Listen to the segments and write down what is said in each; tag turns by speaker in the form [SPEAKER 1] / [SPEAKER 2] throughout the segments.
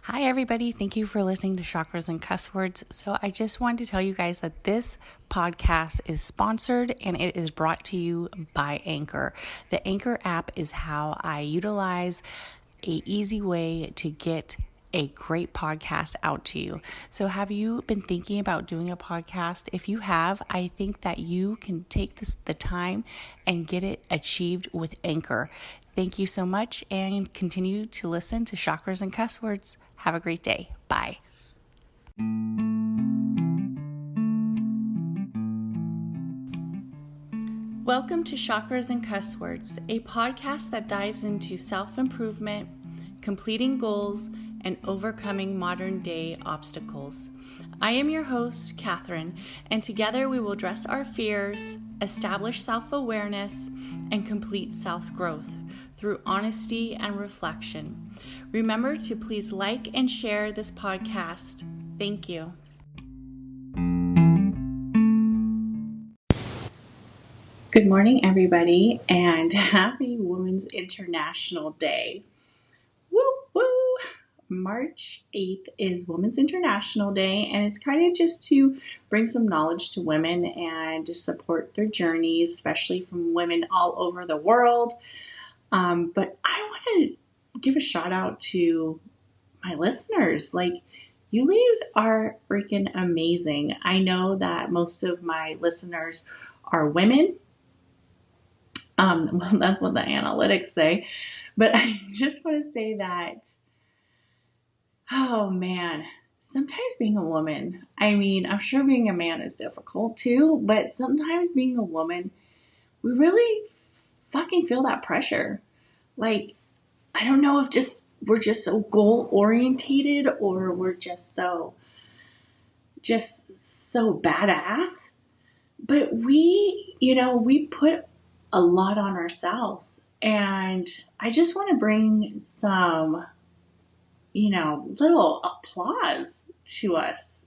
[SPEAKER 1] Hi, everybody. Thank you for listening to Chakras and Cuss Words. So, I just wanted to tell you guys that this podcast is sponsored and it is brought to you by Anchor. The Anchor app is how I utilize an easy way to get a great podcast out to you. So have you been thinking about doing a podcast? If you have, I think that you can take the time and get it achieved with Anchor. Thank you so much and continue to listen to Chakras and Cuss Words. Have a great day. Bye. Welcome to Chakras and Cuss Words, a podcast that dives into self-improvement, completing goals, and overcoming modern day obstacles. I am your host, Catherine, and together we will address our fears, establish self-awareness, and complete self-growth through honesty and reflection. Remember to please like and share this podcast. Thank you. Good morning, everybody, and happy Women's International Day. Woo woo! March 8th is Women's International Day, and it's kind of just to bring some knowledge to women and to support their journeys, especially from women all over the world. But I want to give a shout out to my listeners. You ladies are freaking amazing. I know that most of my listeners are women. Well, that's what the analytics say. But I just want to say that, oh man, sometimes being a woman, I'm sure being a man is difficult too, but sometimes being a woman, we really fucking feel that pressure. I don't know if we're just so goal orientated or we're just so badass, but we put a lot on ourselves. And I just want to bring some, little applause to us.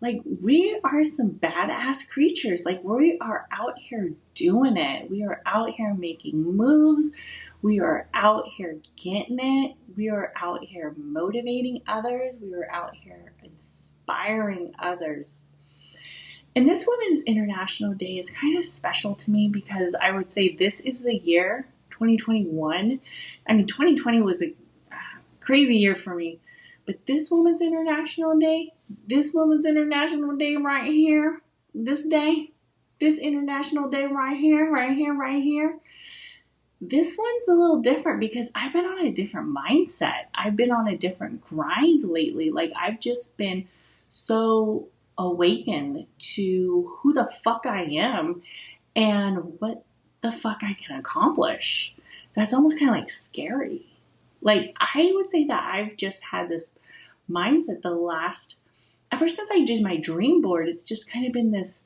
[SPEAKER 1] We are some badass creatures. We are out here doing it. We are out here making moves. We are out here getting it. We are out here motivating others. We are out here inspiring others. And this Women's International Day is kind of special to me because I would say this is the year, 2021. 2020 was a crazy year for me. But this Women's International Day right here, this International Day right here, this one's a little different because I've been on a different mindset. I've been on a different grind lately. I've just been so awakened to who the fuck I am and what the fuck I can accomplish. That's almost kind of scary. I would say that I've just had this mindset ever since I did my dream board. It's just kind of been this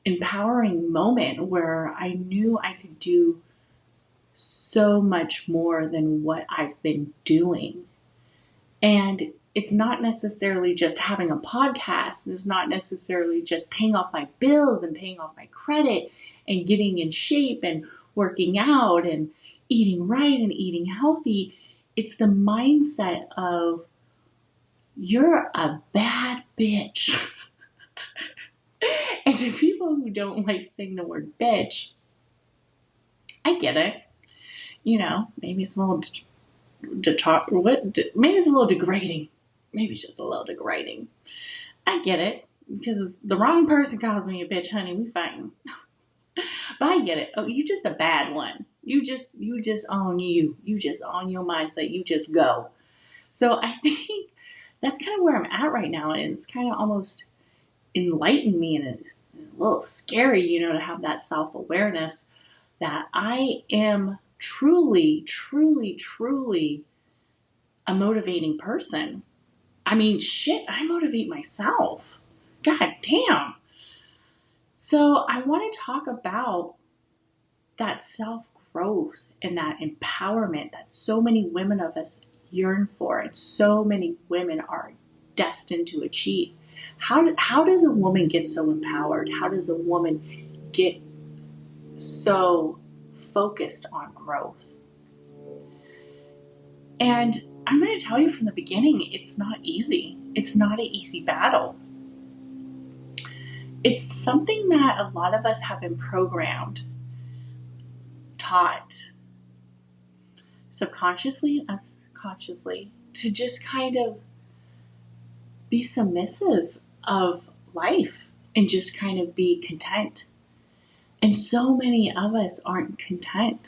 [SPEAKER 1] empowering moment where I knew I could do so much more than what I've been doing. And it's not necessarily just having a podcast. It's not necessarily just paying off my bills and paying off my credit and getting in shape and working out and eating right and eating healthy. It's the mindset of you're a bad bitch. And to people who don't like saying the word bitch, I get it. Maybe it's a little maybe it's a little degrading. Maybe it's just a little degrading. I get it. Because if the wrong person calls me a bitch, honey, we fighting. But I get it. Oh, you just a bad one. You just own you. You just own your mindset. You just go. So I think that's kind of where I'm at right now. And it's kind of almost enlightened me, and it's a little scary, to have that self-awareness that I am truly, truly, truly a motivating person. I motivate myself. God damn. So I want to talk about that self-growth and that empowerment that so many women of us yearn for and so many women are destined to achieve. How does a woman get so empowered? How does a woman get so focused on growth? And I'm going to tell you from the beginning, it's not easy. It's not an easy battle. It's something that a lot of us have been programmed, taught, subconsciously and subconsciously, to just kind of be submissive of life and just kind of be content. And so many of us aren't content.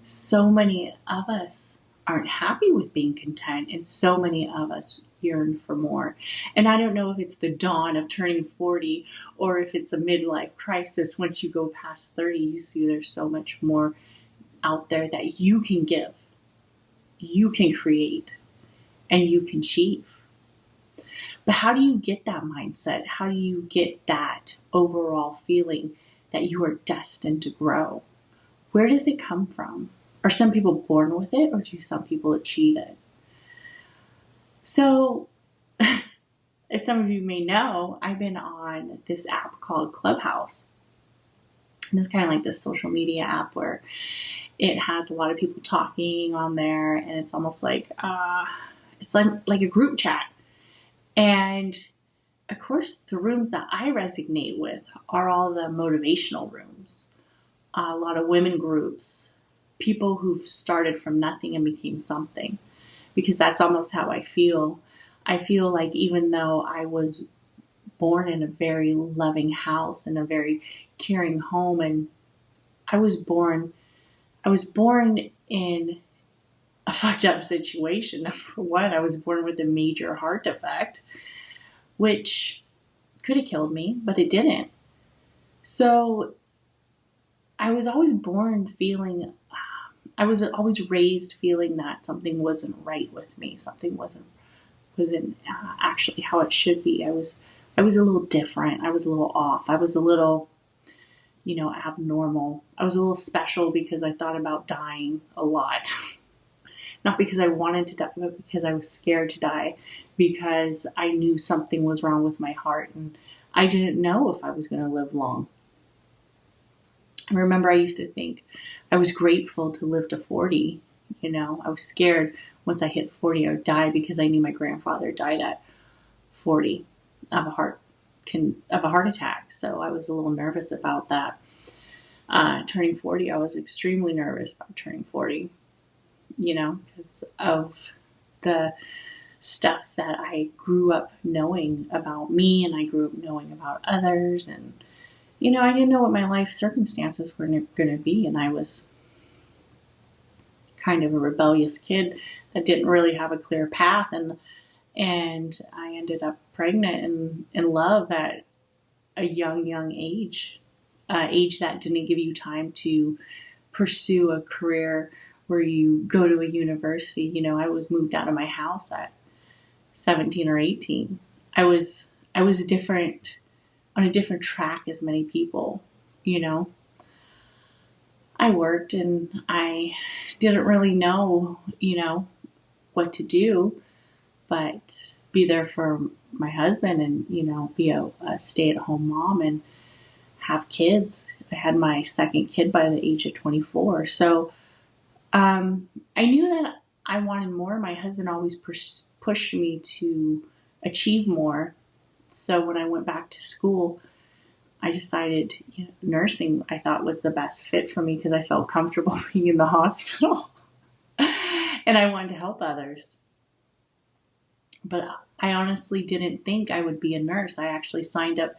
[SPEAKER 1] So many of us aren't happy with being content, and so many of us yearn for more. And I don't know if it's the dawn of turning 40 or if it's a midlife crisis. Once you go past 30, you see there's so much more out there that you can give, you can create, and you can achieve. But how do you get that mindset? How do you get that overall feeling that you are destined to grow? Where does it come from? Are some people born with it, or do some people achieve it? So, as some of you may know, I've been on this app called Clubhouse. And it's kind of like this social media app where it has a lot of people talking on there, and it's almost like it's like a group chat. And of course, the rooms that I resonate with are all the motivational rooms, a lot of women groups, people who've started from nothing and became something, because that's almost how I feel. I feel like even though I was born in a very loving house and a very caring home, and I was born in a fucked up situation. Number one, I was born with a major heart defect, which could have killed me, but it didn't. So I was always raised feeling that something wasn't right with me. Something wasn't actually how it should be. I was a little different. I was a little off. I was a little, abnormal. I was a little special because I thought about dying a lot. Not because I wanted to die, but because I was scared to die, because I knew something was wrong with my heart and I didn't know if I was going to live long. I remember I used to think I was grateful to live to 40. I was scared once I hit 40 I would die, because I knew my grandfather died at 40 of a heart attack. So I was a little nervous about that. Turning 40, I was extremely nervous about turning 40, because of the stuff that I grew up knowing about me, and I grew up knowing about others, and I didn't know what my life circumstances were going to be, and I was kind of a rebellious kid that didn't really have a clear path, and I ended up pregnant and in love at a young age that didn't give you time to pursue a career where you go to a university. I was moved out of my house at 17 or 18. I was on a different track as many people. I worked and I didn't really know, what to do, but be there for my husband and, be a stay-at-home mom and have kids. I had my second kid by the age of 24. So I knew that I wanted more. My husband always pushed me to achieve more. So when I went back to school, I decided nursing I thought was the best fit for me, because I felt comfortable being in the hospital and I wanted to help others. But I honestly didn't think I would be a nurse. I actually signed up.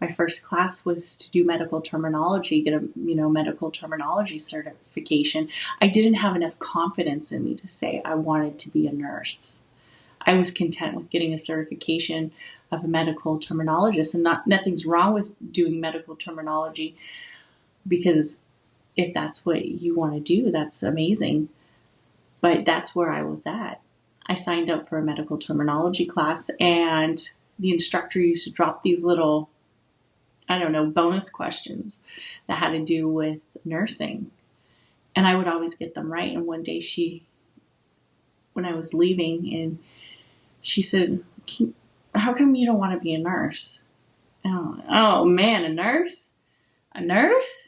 [SPEAKER 1] My first class was to do medical terminology, get a medical terminology certification. I didn't have enough confidence in me to say I wanted to be a nurse. I was content with getting a certification of a medical terminologist, and nothing's wrong with doing medical terminology, because if that's what you want to do, that's amazing. But that's where I was at. I signed up for a medical terminology class, and the instructor used to drop these little, bonus questions that had to do with nursing. And I would always get them right. And one day when I was leaving, and she said, how come you don't want to be a nurse? And I'm like, oh man, a nurse? A nurse?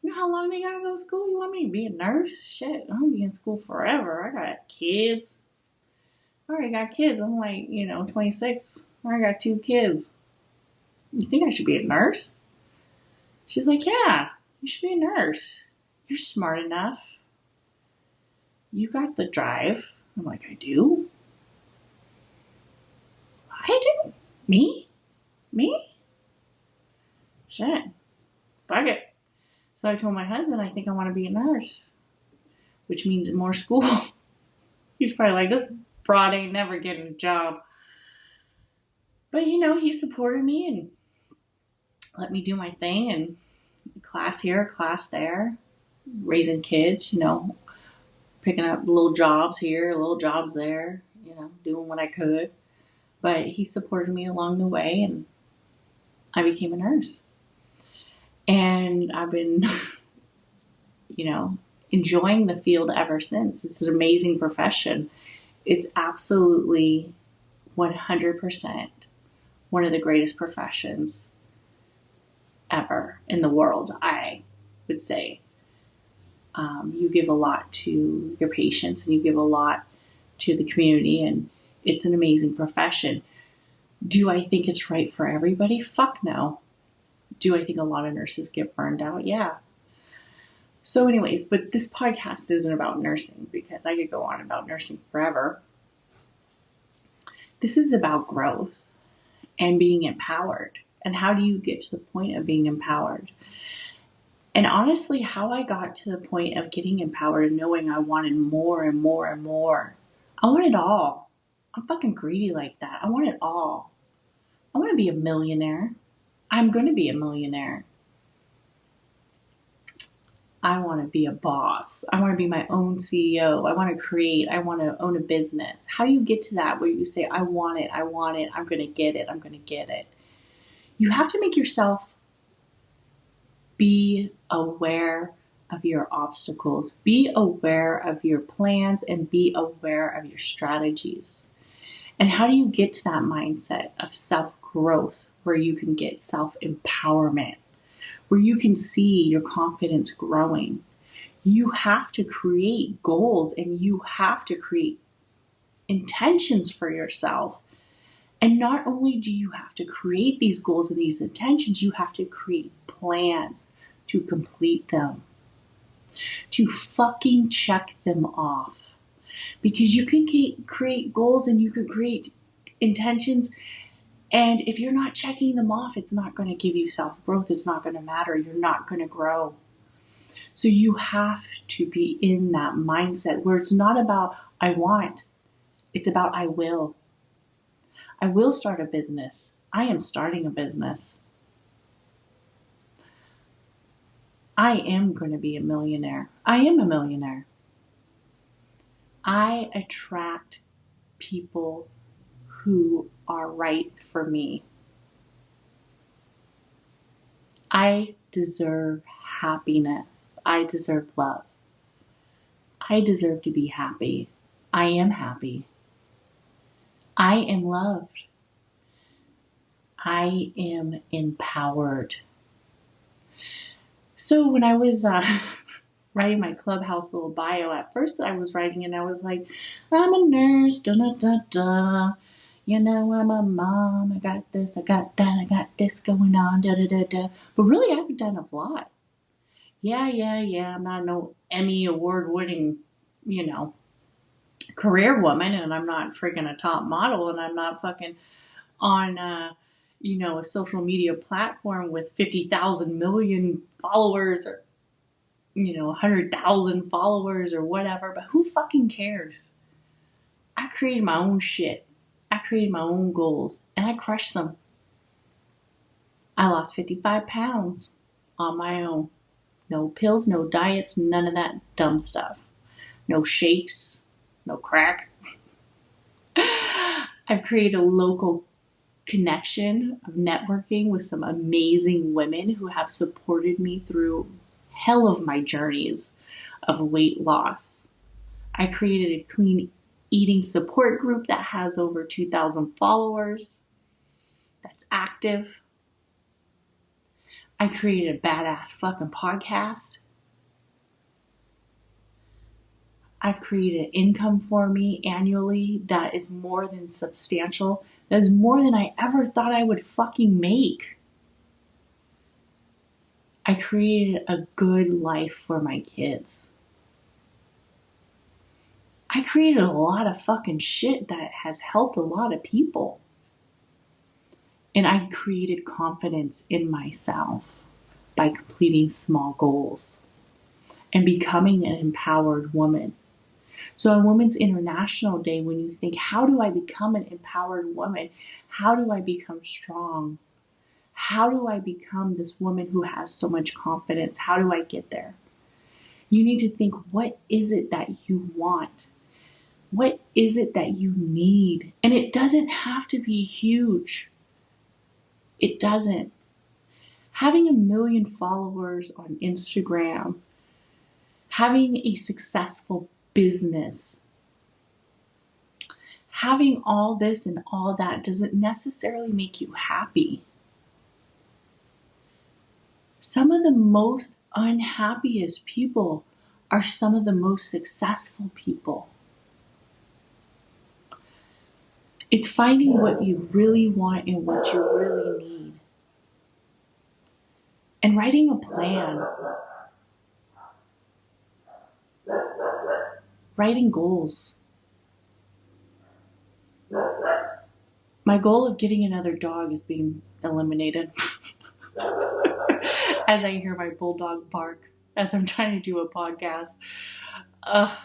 [SPEAKER 1] You know how long they gotta go to school? You want me to be a nurse? Shit, I'm gonna be in school forever. I got kids. I already got kids. I'm like, 26. I already got 2 kids. You think I should be a nurse? She's like, yeah, you should be a nurse. You're smart enough. You got the drive. I'm like, I do? I do? Me? Me? Shit. Fuck it. So I told my husband, I think I want to be a nurse, which means more school. He's probably like, this broad ain't never getting a job. But, he supported me and let me do my thing, and class here, class there, raising kids, picking up little jobs here, little jobs there, doing what I could. But he supported me along the way, and I became a nurse. And I've been, enjoying the field ever since. It's an amazing profession. It's absolutely 100% one of the greatest professions ever in the world, I would say. You give a lot to your patients and you give a lot to the community, and it's an amazing profession. Do I think it's right for everybody? Fuck no. Do I think a lot of nurses get burned out? Yeah. So anyways, but this podcast isn't about nursing because I could go on about nursing forever. This is about growth and being empowered. And how do you get to the point of being empowered? And honestly, how I got to the point of getting empowered and knowing I wanted more and more and more. I want it all. I'm fucking greedy like that. I want it all. I want to be a millionaire. I'm going to be a millionaire. I want to be a boss. I want to be my own CEO. I want to create. I want to own a business. How do you get to that where you say, I want it, I'm going to get it, I'm going to get it? You have to make yourself be aware of your obstacles, be aware of your plans, and be aware of your strategies. And how do you get to that mindset of self-growth where you can get self-empowerment, where you can see your confidence growing? You have to create goals and you have to create intentions for yourself. And not only do you have to create these goals and these intentions, you have to create plans to complete them, to fucking check them off. Because you can create goals and you can create intentions, and if you're not checking them off, it's not going to give you self-growth. It's not going to matter. You're not going to grow. So you have to be in that mindset where it's not about I want, it's about I will. I will start a business. I am starting a business. I am going to be a millionaire. I am a millionaire. I attract people who are right for me. I deserve happiness. I deserve love. I deserve to be happy. I am happy. I am loved. I am empowered. So when I was writing my Clubhouse little bio, at first I was writing and I was like, I'm a nurse, da-da-da-da. I'm a mom, I got this, I got that, I got this going on, da-da-da-da. But really, I've done a lot. Yeah, I'm not no Emmy award-winning, career woman, and I'm not freaking a top model, and I'm not fucking on, a social media platform with 50,000 million followers or, 100,000 followers or whatever, but who fucking cares? I created my own shit. I created my own goals and I crushed them. I lost 55 pounds on my own. No pills, no diets, none of that dumb stuff. No shakes, no crack. I've created a local connection of networking with some amazing women who have supported me through hell of my journeys of weight loss. I created a clean eating support group that has over 2,000 followers. That's active. I created a badass fucking podcast. I've created income for me annually that is more than substantial. That is more than I ever thought I would fucking make. I created a good life for my kids. I created a lot of fucking shit that has helped a lot of people. And I created confidence in myself by completing small goals and becoming an empowered woman. So on Women's International Day, when you think, how do I become an empowered woman? How do I become strong? How do I become this woman who has so much confidence? How do I get there? You need to think, what is it that you want? What is it that you need? And it doesn't have to be huge. It doesn't. Having 1 million followers on Instagram, having a successful business, having all this and all that doesn't necessarily make you happy. Some of the most unhappiest people are some of the most successful people. It's finding what you really want and what you really need. And writing a plan. Writing goals. My goal of getting another dog is being eliminated. As I hear my bulldog bark as I'm trying to do a podcast. Oh,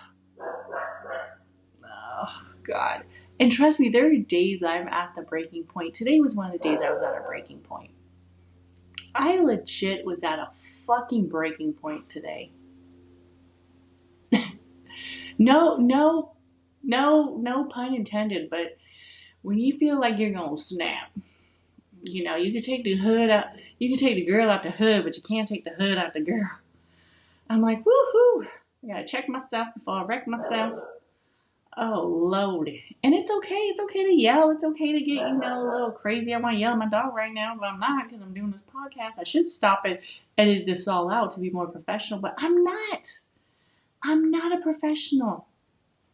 [SPEAKER 1] God. And trust me, there are days I'm at the breaking point. Today was one of the days I was at a breaking point. I legit was at a fucking breaking point today. No pun intended, but when you feel like you're gonna snap, you know, you can take the hood out, you can take the girl out the hood, but you can't take the hood out the girl. I'm like, woohoo, I gotta check myself before I wreck myself. Oh, Lordy. And it's okay to yell, it's okay to get, a little crazy. I want to yell at my dog right now, but I'm not because I'm doing this podcast. I should stop and edit this all out to be more professional, but I'm not. I'm not a professional.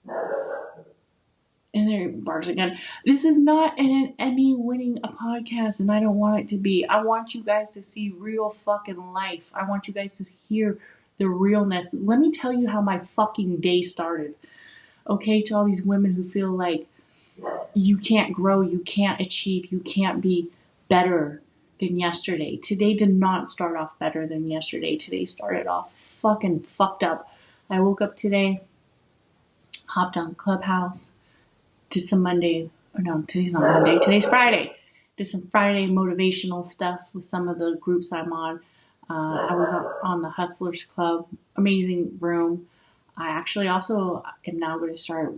[SPEAKER 1] And there he barks again. This is not an Emmy winning a podcast, and I don't want it to be. I want you guys to see real fucking life. I want you guys to hear the realness. Let me tell you how my fucking day started. Okay, to all these women who feel like you can't grow, you can't achieve, you can't be better than yesterday. Today did not start off better than yesterday. Today started off fucking fucked up. I woke up today, hopped on Clubhouse, did some Monday, today's not Monday, today's Friday. Did some Friday motivational stuff with some of the groups I'm on. I was on the Hustlers Club, amazing room. I actually also am now going to start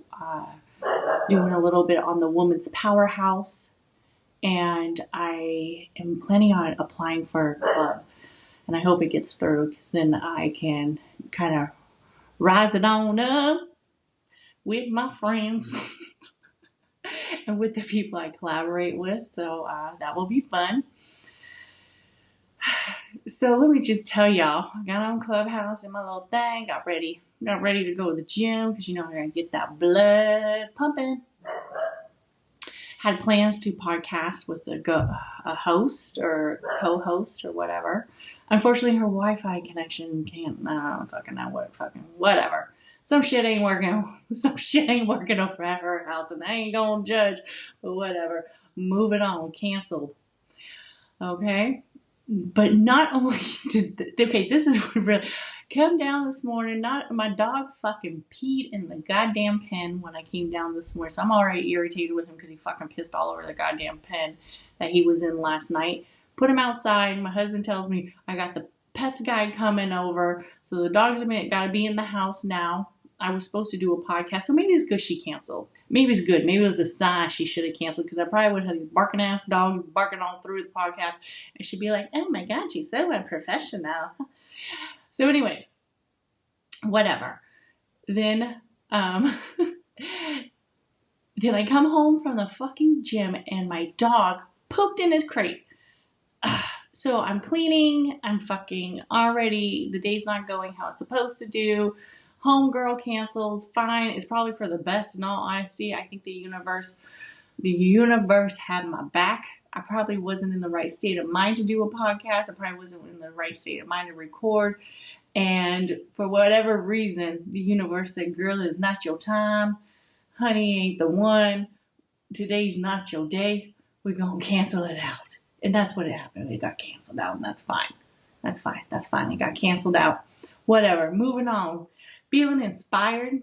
[SPEAKER 1] doing a little bit on the Woman's Powerhouse. And I am planning on applying for a club. And I hope it gets through because then I can kind of rise it on up with my friends and with the people I collaborate with. So that will be fun. So let me just tell y'all, I got on Clubhouse in my little thing, got ready to go to the gym because I gotta get that blood pumping. Had plans to podcast with a host or co-host or whatever. Unfortunately, her Wi-Fi connection can't. I don't fucking know what. Whatever. Some shit ain't working. Some shit ain't working over at her house, and I ain't gonna judge. But whatever. Moving on. Canceled. Okay. But not only this is what really come down this morning. My dog fucking peed in the goddamn pen when I came down this morning. So I'm already irritated with him because he fucking pissed all over the goddamn pen that he was in last night. Put him outside. My husband tells me I got the pest guy coming over, so the dogs are gotta be in the house now. I was supposed to do a podcast, so maybe it's good she canceled. Maybe it's good. Maybe it was a sign she should have canceled because I probably would have these barking ass dogs barking all through the podcast, and she'd be like, "Oh my God, she's so unprofessional." So, anyways, whatever. Then, then I come home from the fucking gym and my dog pooped in his crate. So I'm cleaning, I'm fucking already, the day's not going how it's supposed to do. Homegirl cancels, fine. It's probably for the best in all honesty. I think the universe had my back. I probably wasn't in the right state of mind to do a podcast. I probably wasn't in the right state of mind to record. And for whatever reason, the universe said, girl, it's not your time. Honey ain't the one. Today's not your day. We're going to cancel it out. And that's what happened. It got canceled out, and that's fine. That's fine. That's fine. It got canceled out. Whatever. Moving on. Feeling inspired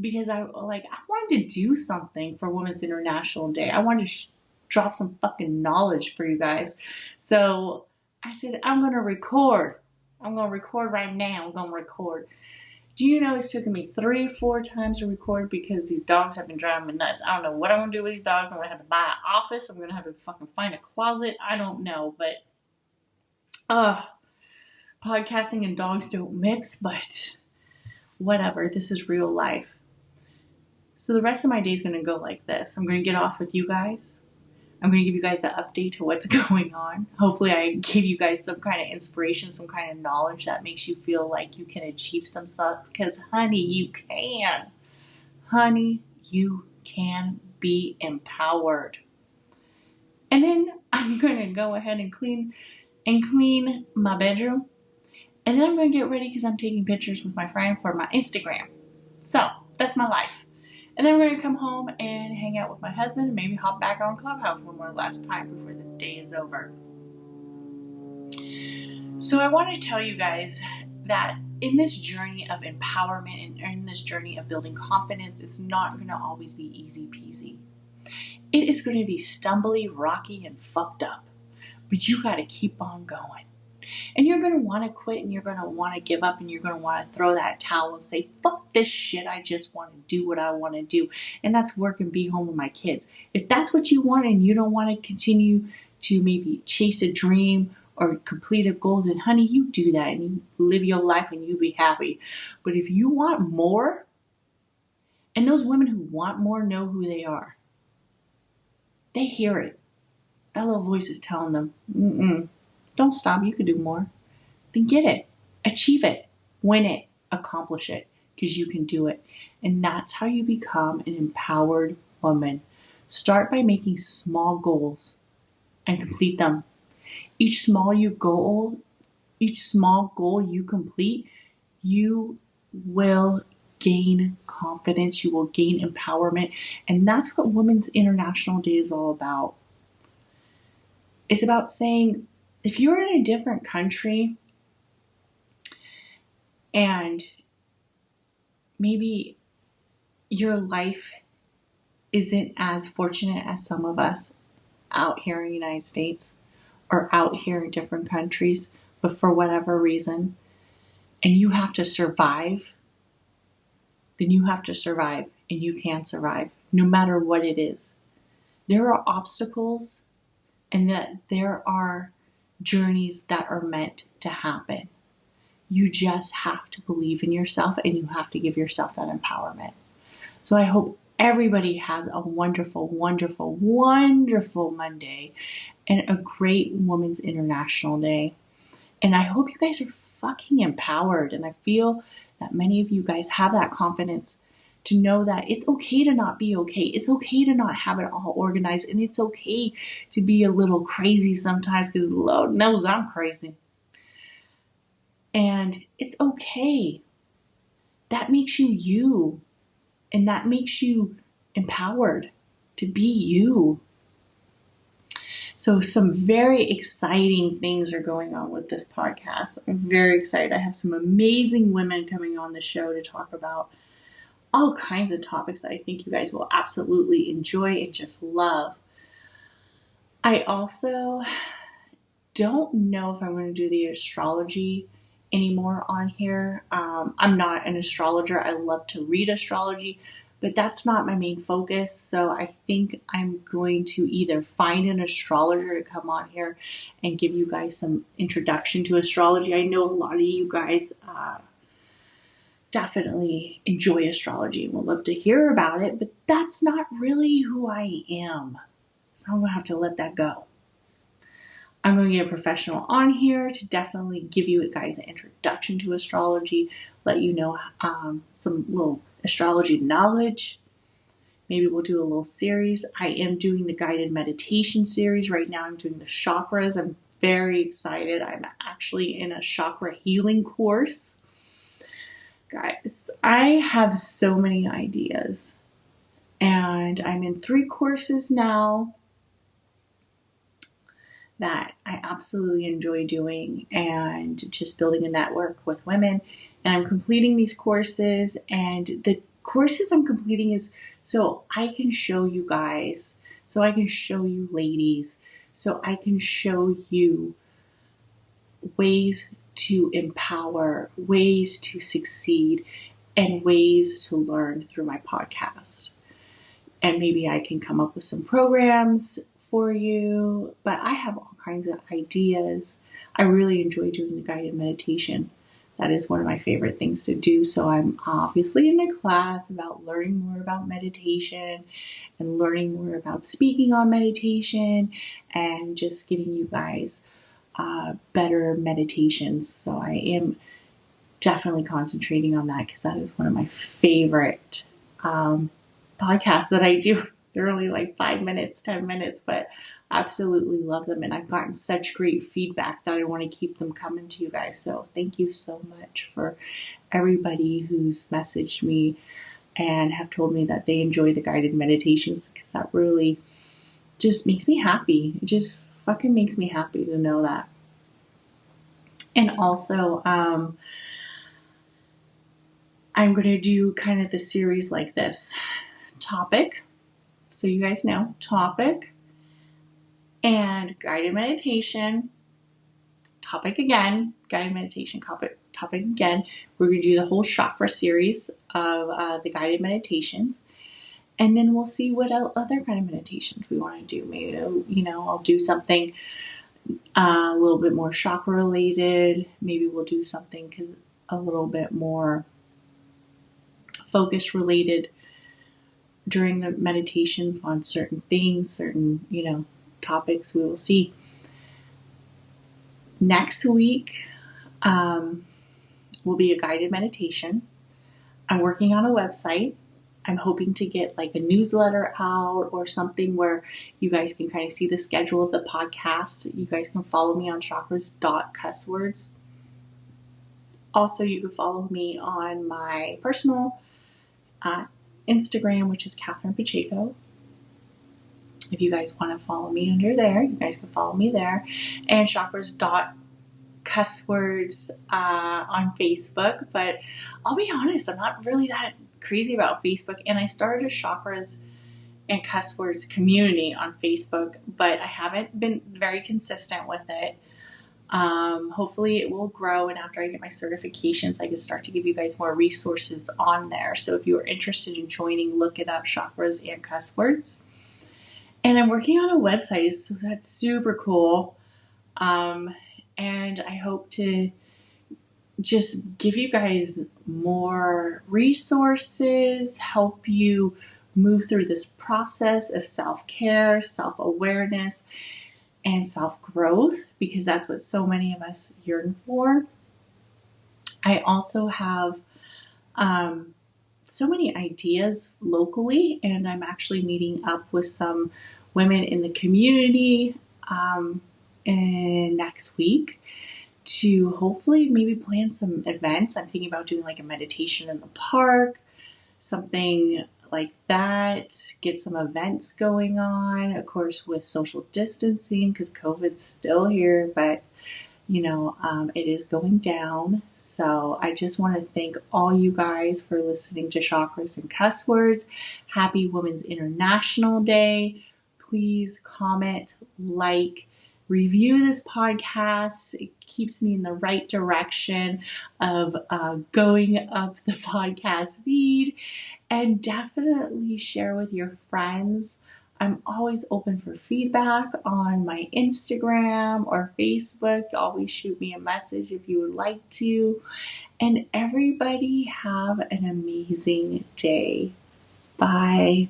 [SPEAKER 1] because I wanted to do something for Women's International Day. I wanted to drop some fucking knowledge for you guys. So I said, I'm going to record. I'm going to record right now. I'm going to record. Do you know it's taken me 3-4 times to record because these dogs have been driving me nuts. I don't know what I'm going to do with these dogs. I'm going to have to buy an office. I'm going to have to fucking find a closet. I don't know. But podcasting and dogs don't mix. But whatever. This is real life. So the rest of my day is going to go like this. I'm going to get off with you guys. I'm going to give you guys an update to what's going on. Hopefully I gave you guys some kind of inspiration, some kind of knowledge that makes you feel like you can achieve some stuff. Because honey, you can. Honey, you can be empowered. And then I'm going to go ahead and clean my bedroom. And then I'm going to get ready because I'm taking pictures with my friend for my Instagram. So that's my life. And then we're going to come home and hang out with my husband and maybe hop back on Clubhouse one more last time before the day is over. So I want to tell you guys that in this journey of empowerment and in this journey of building confidence, it's not going to always be easy peasy. It is going to be stumbly, rocky, and fucked up. But you got to keep on going. And you're going to want to quit and you're going to want to give up and you're going to want to throw that towel and say, fuck this shit. I just want to do what I want to do. And that's work and be home with my kids. If that's what you want and you don't want to continue to maybe chase a dream or complete a goal, then honey, you do that and you live your life and you be happy. But if you want more, and those women who want more know who they are. They hear it. That little voice is telling them, don't stop. You can do more. Then get it. Achieve it. Win it. Accomplish it. Because you can do it. And that's how you become an empowered woman. Start by making small goals and complete them. Each small goal you complete, you will gain confidence. You will gain empowerment. And that's what Women's International Day is all about. It's about saying, if you're in a different country and maybe your life isn't as fortunate as some of us out here in the United States or out here in different countries, but for whatever reason, and you have to survive, then you have to survive and you can survive no matter what it is. There are obstacles and that there are journeys that are meant to happen. You just have to believe in yourself and you have to give yourself that empowerment. So I hope everybody has a wonderful, wonderful, wonderful Monday and a great Women's International Day. And I hope you guys are fucking empowered. And I feel that many of you guys have that confidence to know that it's okay to not be okay. It's okay to not have it all organized. And it's okay to be a little crazy sometimes because Lord knows I'm crazy. And it's okay. That makes you you. And that makes you empowered to be you. So some very exciting things are going on with this podcast. I'm very excited. I have some amazing women coming on the show to talk about all kinds of topics that I think you guys will absolutely enjoy and just love. I also don't know if I'm going to do the astrology anymore on here. I'm not an astrologer. I love to read astrology, but that's not my main focus. So I think I'm going to either find an astrologer to come on here and give you guys some introduction to astrology. I know a lot of you guys definitely enjoy astrology and would love to hear about it, but that's not really who I am. So I'm going to have to let that go. I'm going to get a professional on here to definitely give you guys an introduction to astrology, let you know some little astrology knowledge. Maybe we'll do a little series. I am doing the guided meditation series. Right now I'm doing the chakras. I'm very excited. I'm actually in a chakra healing course. Guys, I have so many ideas. And I'm in 3 courses now that I absolutely enjoy doing and just building a network with women. And I'm completing these courses, and the courses I'm completing is so I can show you guys, so I can show you ladies, so I can show you ways to empower, ways to succeed, and ways to learn through my podcast. And maybe I can come up with some programs for you, but I have all kinds of ideas. I really enjoy doing the guided meditation. That is one of my favorite things to do. So I'm obviously in a class about learning more about meditation and learning more about speaking on meditation and just getting you guys better meditations. So I am definitely concentrating on that because that is one of my favorite podcasts that I do. They're only like 5 minutes, 10 minutes, but I absolutely love them. And I've gotten such great feedback that I want to keep them coming to you guys. So thank you so much for everybody who's messaged me and have told me that they enjoy the guided meditations, because that really just makes me happy. It just fucking makes me happy to know that. And also, I'm going to do kind of the series like this. Topic, so you guys know, topic and guided meditation, topic again, guided meditation, topic again. We're going to do the whole chakra series of the guided meditations, and then we'll see what other kind of meditations we want to do. Maybe, I'll do something a little bit more chakra related. Maybe we'll do something a little bit more focus related during the meditations on certain things, certain, topics. We will see. Next week will be a guided meditation. I'm working on a website. I'm hoping to get like a newsletter out or something where you guys can kind of see the schedule of the podcast. You guys can follow me on chakras.cusswords. Also, you can follow me on my personal Instagram, which is Catherine Pacheco. If you guys want to follow me under there, you guys can follow me there. And chakras.cusswords on Facebook. But I'll be honest, I'm not really that crazy about Facebook. And I started a chakras and cuss words community on Facebook, but I haven't been very consistent with it. Hopefully it will grow, and after I get my certifications, I can start to give you guys more resources on there. So if you are interested in joining, look it up, chakras and cuss words. And I'm working on a website, so that's super cool. And I hope to just give you guys more resources, help you move through this process of self-care, self-awareness, and self-growth, because that's what so many of us yearn for. I also have so many ideas locally, and I'm actually meeting up with some women in the community next week to hopefully maybe plan some events. I'm thinking about doing like a meditation in the park, something like that, get some events going on, of course with social distancing because COVID's still here, but it is going down. So I just want to thank all you guys for listening to Chakras and Cuss Words. Happy Women's International Day. Please comment, like, review this podcast. It keeps me in the right direction of going up the podcast feed. And definitely share with your friends. I'm always open for feedback on my Instagram or Facebook. Always shoot me a message if you would like to. And everybody have an amazing day. Bye.